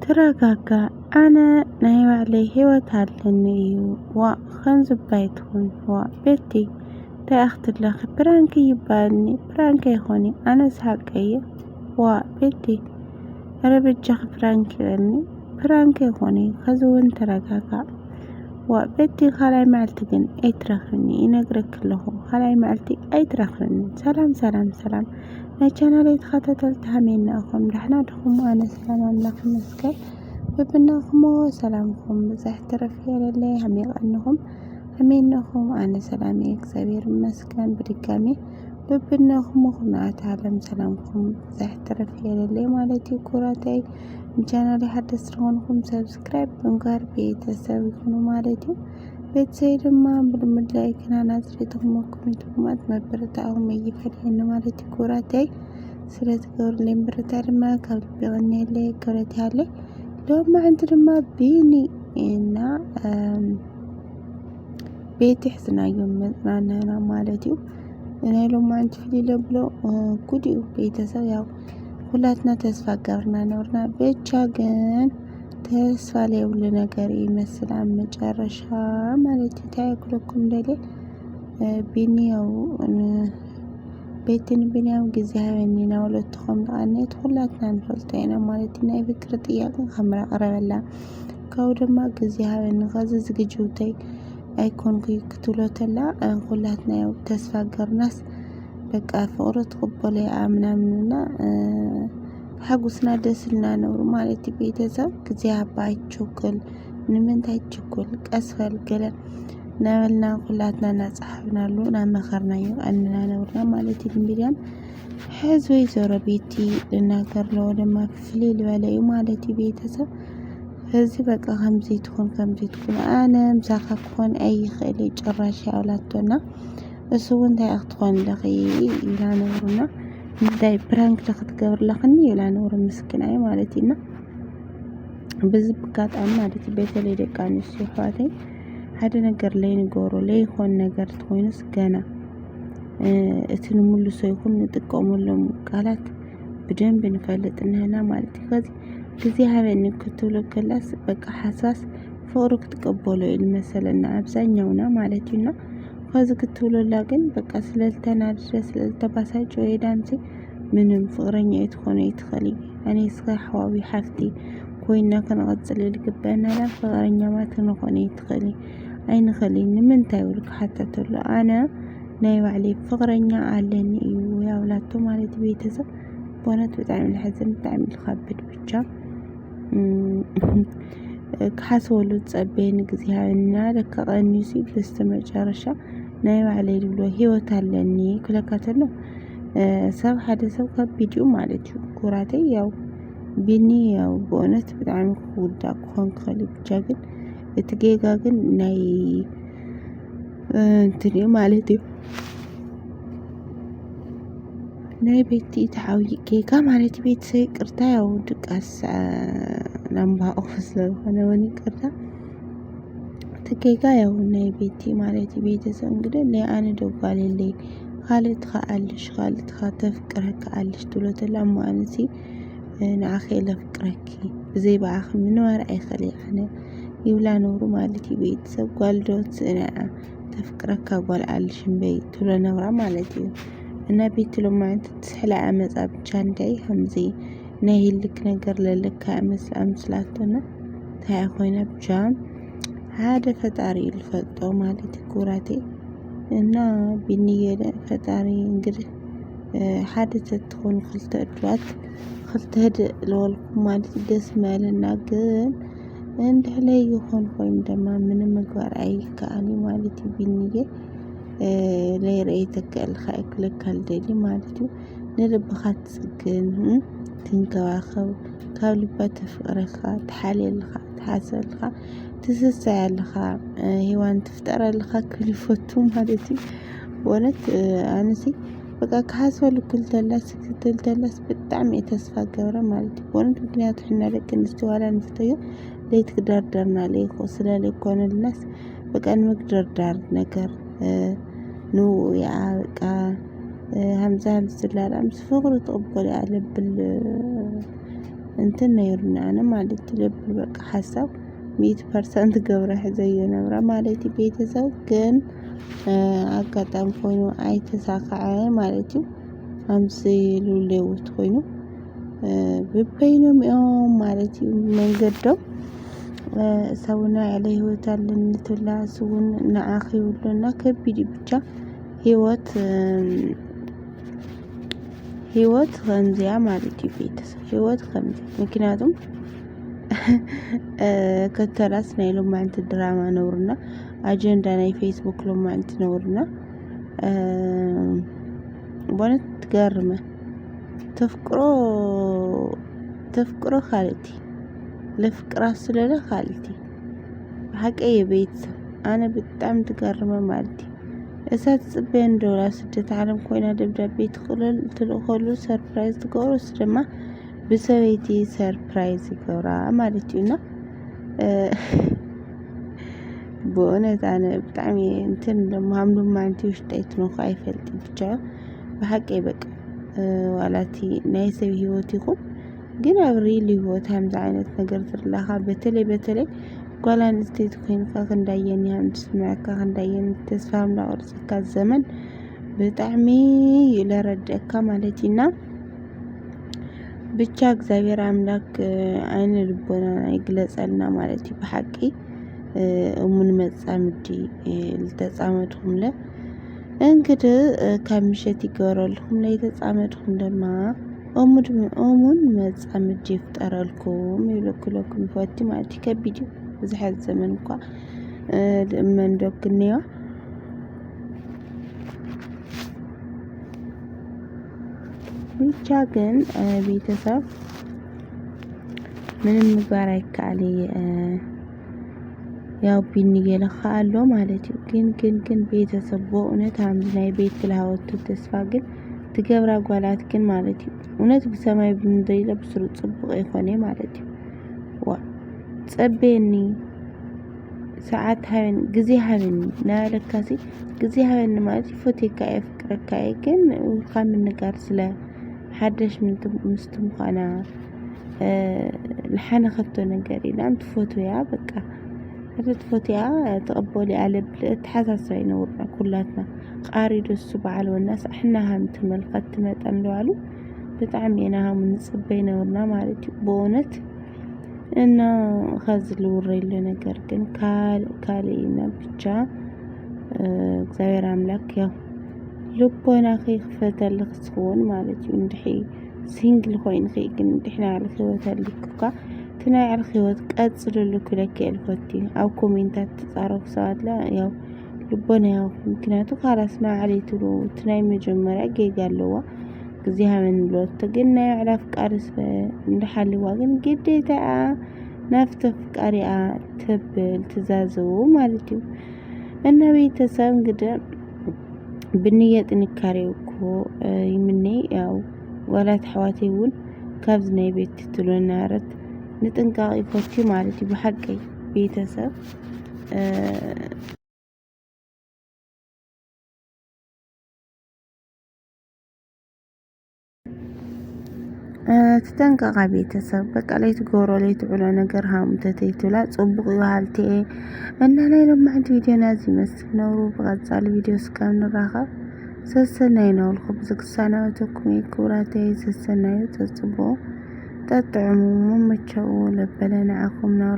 ተረጋጋ ኣነ ናይ ባዕለይ ሂወት ኣለኒ እዩ ዋ ከምዚ ባይትኹን ዋ ቤቲ ተኣኽትለኺ ፕራንክ ይባልኒ ፕራንክ ይኾኒ ኣነ ስሓቀየ ዋ ቤቲ ረብጃኽ ፕራንክ ይበልኒ ፕራንክ ይኾኒ ከዝውን ተረጋጋ ዋ ቤቲ ካልኣይ መዓልቲ ግን ኣይትረኽብኒ ይነግረክ ኣለኹ ካልኣይ መዓልቲ ኣይትረኽብኒ ሰላም ናይ ቻናለይ ተኸታተልቲ ሃመይናኹም ደሕና ድኹም ኣነ ሰላም ኣምላኽ ይመስገን በብናኹም ሰላምኩም ብዛሕ ተረፍ የለለይ ሃመይቀንኹም ሃመይናኹም ኣነ ሰላም እግዚአብሔር ይመስገን በድጋሚ በብናኹም ኩናት ዓለም ሰላምኩም ብዛሕ ተረፍ የለለይ ማለት እዩ ኩራተይ ቻናለይ ሓደስ ስለሆንኩም ሰብስክራይብ ብምግባር ቤተሰብ ይኹኑ ማለት እዩ ቤተሰብ ድማ ብልምድ ላይክ ናናዝሬትኩም ኮሜንት መበረታቱም ይፈልየኒ ማለት እዩ ኩራተይ ስለትገብሩልኝ ብረታ ድማ ካብ ልቢ ቀኒየለይ ክብረትያለይ ሎማ ዕንቲ ድማ ቢኒ እና ቤቲ ሕዝናዮም መጽናናና ማለት እዩ ናይ ሎማ ዕንቲ ፍሊለ ብሎ ጉድ እዩ ቤተሰብ ያው ሁላትና ተስፋ ገብርና ነበርና ብቻ ግን ተስፋ ለይብሉ ነገር ይመስላል መጨረሻ ማለት ታይኩለኩም ደለ ቢኒያው ቤትን ቢኒያው ጊዜ ሃበኒና ወለትኩም ዳነት ሁላትና ንፈልጠይና ማለት ናይ ፍቅር ጥያቄ ከምራ ቀረበላ ካው ድማ ጊዜ ሃበኒ ከዚ ዝግጁተይ ኣይኮንኩ ክትብሎተላ ሁላትና ያው ተስፋ ገርናስ በቃ ፍቅሩ ተቀበለ አምናምንና ሓጉስና ደስልና ነብሩ ማለት ቤተሰብ ጊዜ አባይ ቾክል ንምንታይ ቾክል ቀስፈል ገለ ናበልና ሁላትና ናጻሕብናሉ ናመኸርና ይቀንና ነብርና ማለት ድንብልያም ሕዝወይ ዘረቤቲ ልናገርለው ደማ ፍሊል በለዩ ማለት ቤተሰብ እዚህ በቃ ከምዚ ትኩን ኣነ ምሳኻ ክኾን ኣይኽእል ጭራሽ ያውላቶና እሱ እንታይ ኣኽትኾን ለኺ ኢላ ነብሩና እንታይ ፕራንክ ለኽትገብር ለኽኒ ኢላ ነብሩ ምስኪናይ ማለት ኢና በዚህ ብጋጣሚ ማለት በተለይ ደቂ ኣንስትዮ ኣሕዋተይ ሓደ ነገር ለይንገብሮ ለይኾን ነገር ትኾይኑስ ገና እቲ ንሙሉሶ ይኹን ንጥቀመሎም ቃላት በደንብ እንፈልጥና ማለት እዩ ከዚ ጊዜ ሃበኒ ክትብሎ ከላስ በቃ ሓሳስ ፍቅሩ ክትቀበሎ ይመስለና አብዛኛውና ማለት ነው ከዚ ክትብሎላ ግን በቃ ስለልተናደደ ስለልተባሳጨ ወይዳንሲ ምንም ፍቅረኛ ይትኾነ ይትኸሊ እኔ እስከ ሓዋዊ ሓፍቲ ኮይና ከነቀጽል ይልግበና ላ ፍቅረኛ ማለት ነኾነ ይትኸሊ ኣይንኸሊኒ ምንታይ ውልክ ሓተተሎ ኣነ ናይ ባዕለይ ፍቅረኛ ኣለኒ እዩ ያውላቶ ማለት ቤተሰብ በእውነት በጣም ልሕዝን በጣም ልኸብድ ብቻ ካስወሉ ጸበይን ጊዜ ሃበና ለካ ቀኒሱ በስተመጨረሻ ናይ ባዕለይ ብሎ ሂወት ኣለኒ ክለካተሎ ሰብ ሓደ ሰብ ካብ ቪዲዮ ማለት እዩ ኩራተይ ያው ቢኒ ያው በእውነት በጣም ኩዳ ኮን ከሊ ብቻ ግን እቲ ጌጋ ግን ናይ እንትን ማለት እዩ ናይ ቤቲ ተዓዊ ጌጋ ማለት ቤተሰብ ቅርታ ያው ድቃስ ናምባ ኦፊስ ለሆነ ወኒ ቅርታ ተጌጋ ያው ናይ ቤቲ ማለት ቤተሰብ እንግዲህ ናይ ኣነ ደጓለለይ ካልትኻ አልሽ ካልትኻ ተፍቅረካ አልሽ ትሎተላ ማንሲ ንኣኸይ ለፍቅረኪ ብዘይ ባዓኽ ምንዋር ኣይኸሊ ኣነ ይብላ ነብሩ ማለት ቤተሰብ ጓልዶት እና ተፍቅረካ ጓል አልሽ እምበይ ትሎ ነብራ ማለት እዩ እና ቤት ለማንት ትስሕላ አመጻ ብቻ እንዳይ ከምዚ ናይ ህልክ ነገር ለለካ አምስላቶና ታይ ኮይና ብቻ ሓደ ፈጣሪ ይልፈጦ ማለት ኩራቴ እና ቢኒየለ ፈጣሪ እንግዲህ ሓደ ተትኾን ክልተ ድዋት ክልተ ለወልኩም ማለት ደስ ማለና ግን እንደላይ ይሆን ሆይ እንደማ ምንም ምግባር አይካኒ ማለት ቢኒየ ለይረይተከ الخائك ካልደሊ ማለት ንልብኻ ትጽግን ትንከባኸብ ካብ ልባት ተፍቅረኻ ተሓልልኻ ተሓሰልኻ ትስሳያለኻ ህይዋን ትፍጠረልኻ ክልፈቱ ማለት ወለት አንሲ በቃ ካስወል ክልተላስ በጣም የተስፋ ገብረ ማለት ወንት ምክንያቱ እኛ ለቅ እንስተዋላ እንስተዩ ለይት ግዳርዳርና ለይኮ ስለለይኮንልናስ በቃ እንመግደርዳር ነገር ኑ ያ በቃ همزة همزة لا أمس فقرة تقبل على እንትን ነይሩና ኣነ ማለት ልብ በቃ ሓሳብ 100% ገብረ ሕዘዮ ነብራ ማለት ቤተሰብ ግን ኣጋጣሚ ኮይኑ ኣይተሳክዐ ማለት እዩ ኣምሲ ሉሌውት ኮይኑ በበይኖም እዮም ማለት እዩ መንገዶም ሰውና ያለ ህይወት አለን ትላ ስውን ንኣኺ ይብሉና ከቢድ ብቻ ህይወት ከምዚያ ማለት እዩ ቤተሰብ ህይወት ከምዚ ምክንያቱም ከተራስ ናይ ሎማዓንቲ ድራማ ነውርና ኣጀንዳ ናይ ፌስቡክ ሎማዓንቲ ነውርና በነት ትገርመ ተፍቅሮ خالتي ለፍቅራ ስለለ خالتي حقي ቤተሰብ ኣነ በጣም ትገርመ ማለት እሳት ጽበን ዶላ ስደት ዓለም ኮይና ደብዳቤ ትልኸሉ ሰርፕራይዝ ትገብሮስ ድማ ብሰበይቲ ሰርፕራይዝ ይገብራ ማለት እዩና በእውነት ኣነ በጣም እንትን ደሞ ሀምሉማ አንቲ ውሽጠይት ነው አይፈልጥ ብቻ በሐቄ በቃ ዋላቲ ናይ ሰብ ህይወት ይኹን ግን አብሪል ህይወት hamza አይነት ነገር ትርላኻ በተለይ ጓላን ስቴት ኮይንካ ክንዳየን ያምስማካ ክንዳየን ተስፋም ላወርጽካ ዘመን በጣም ይለረደካ ማለትና ብቻ እግዚአብሔር አምላክ አይነ ልቦና ይግለጸልና ማለት በሐቂ እሙን መጻምዲ ልተጻመድኩም ለ እንግዲህ ከምሸት ይገረልኩም ላይ ተጻመድኩም ደማ እሙን መጻምዲ ይፍጠራልኩም ይልኩልኩም ፈቲ ማለት ከቢድ ዝሐት ዘመን እንኳን ለመንዶክኒያ ብቻ ግን ቤተሰብ ምንም ምግባር አይካሊ ያው ቢንየለኻ አሎ ማለት ግን ቤተሰብ በእውነት አምላይ ቤት ለሃወቱ ተስፋ ግን ትገብራ ጓላት ግን ማለት እውነት በሰማይ ብምድሪ ለብስሩ ጽቡቅ ይኾነ ማለት ዋ ጸበኒ ሰዓት ሃይን ጊዜ ሃይን ናለካሲ ጊዜ ሃይን ማለት ፎቴካ ፍቅረካ ግን ካም ነገር ስለ ሓደሽ ምንትም ኻና ለሐነኸቶ ነገር ኢላም ፎቶያ በቃ هذا ፎቶያ ተቀበሊ አለብል ተሐሳሰብ ይነውርና ኩላትና ቃሪዶስ በዓል والناس احنا هم ተመልከት መጣን ለዋሉ በጣም የናሃም ንጽበይ ነውርና ማለት በእውነት እና ከዝል ወሬለ ነገር ግን ካሌና ብቻ እግዚአብሔር አምላክ ያው ልቦና ከይፈተልክ ጽውን ማለት እንድሂ ሲንግል ኮይን ግን እንድህና አልከወተልኩካ ትናይ አልከወት ቀጽልልኩ ለከ ልፈቲ አው ኮሜንታት ተጻረፉ ሰዓት ላይ ያው ልቦና ያው ምክንያቱ ካራስና አለይቱ ትናይ መጀመሪያ ገይጋለዋ ጊዜ ሃመን ሎት ግን ናይ አላፍ ቃርስ እንደሐልዋ ግን ግዴታ ናፍተ ፍቃሪያ ተብል ትዛዘው ማለት ነው እና ቤተሰብ እንግዲህ ብንየጥ ንካሬውኮ ይምኔ ያው ወላት ሐዋቴውን ካብዝ ናይ ቤት ትሉናረት ንጥንቃቂ ፈቲ ማለት በሐቂ ቤተሰብ ተጠንቀቃ ቤተሰብ በቃ ላይ ትጎሮ ላይ ትብሎ ነገር ሃምተተይቱላ ጽቡቅ ይዋልቲ እና ላይ ለማዕድ ቪዲዮና ዝመስል ነው በቀጻል ቪዲዮ እስከምንራኻ ሰሰናይ ነው ለኹብዝክሳናውተኩም ይኩራተይ ሰሰናዩ ተጽቦ ተጥዕሙ መመቸው ለበለና አኹም ነው